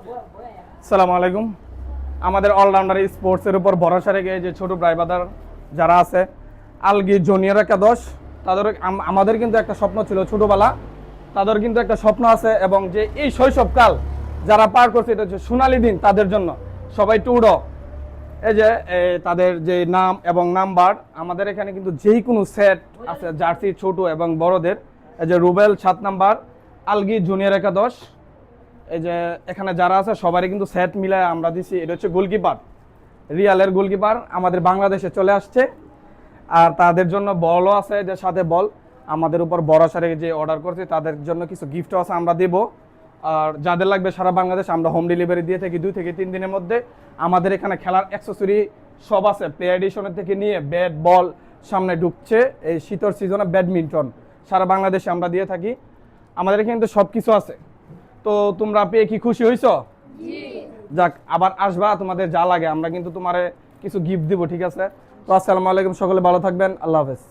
আসসালামু আলাইকুম। আমাদের অলরাউন্ডার স্পোর্টসের উপর ভরসা রেখে যে ছোট ভাই ব্রাদার যারা আছে, আলগি জুনিয়র একাদশ, তাদের আমাদের কিন্তু একটা স্বপ্ন ছিল ছোটবেলা, তাদের কিন্তু একটা স্বপ্ন আছে, এবং যে এই শৈশবকাল যারা পার করছে, এটা হচ্ছে সোনালী দিন তাদের জন্য। সবাই টুডো এই যে তাদের যে নাম এবং নাম্বার, আমাদের এখানে কিন্তু যেই কোনো সেট আছে, জার্সি ছোট এবং বড়দের। এই যে রুবেল 7 নাম্বার, আলগি জুনিয়র একাদশ, এই যে এখানে যারা আছে সবারই কিন্তু সেট মিলায় আমরা দিছি। এটা হচ্ছে গোলকিপার, রিয়ালের গোলকিপার আমাদের বাংলাদেশে চলে আসছে। আর তাদের জন্য বলও আছে, যে সাথে বল আমাদের উপর ভরসা রেখে যে অর্ডার করছে, তাদের জন্য কিছু গিফটও আছে, আমরা দেব। আর যাদের লাগবে সারা বাংলাদেশ আমরা হোম ডেলিভারি দিয়ে থাকি 2 থেকে 3 দিনের মধ্যে। আমাদের এখানে খেলার অ্যাক্সেসরি সব আছে, প্লে এডিশনের থেকে নিয়ে ব্যাট বল, সামনে ঢুকছে এই শীতের সিজনে ব্যাডমিন্টন, সারা বাংলাদেশে আমরা দিয়ে থাকি। আমাদের এখানে কিন্তু সব কিছু আছে। তো তোমরা পেয়ে কি খুশি হইছো? যাক, আবার আসবা, তোমাদের যা লাগে আমরা কিন্তু তোমারে কিছু গিফট দিব, ঠিক আছে? তো আসসালামু আলাইকুম, সকলে ভালো থাকবেন, আল্লাহ হাফেজ।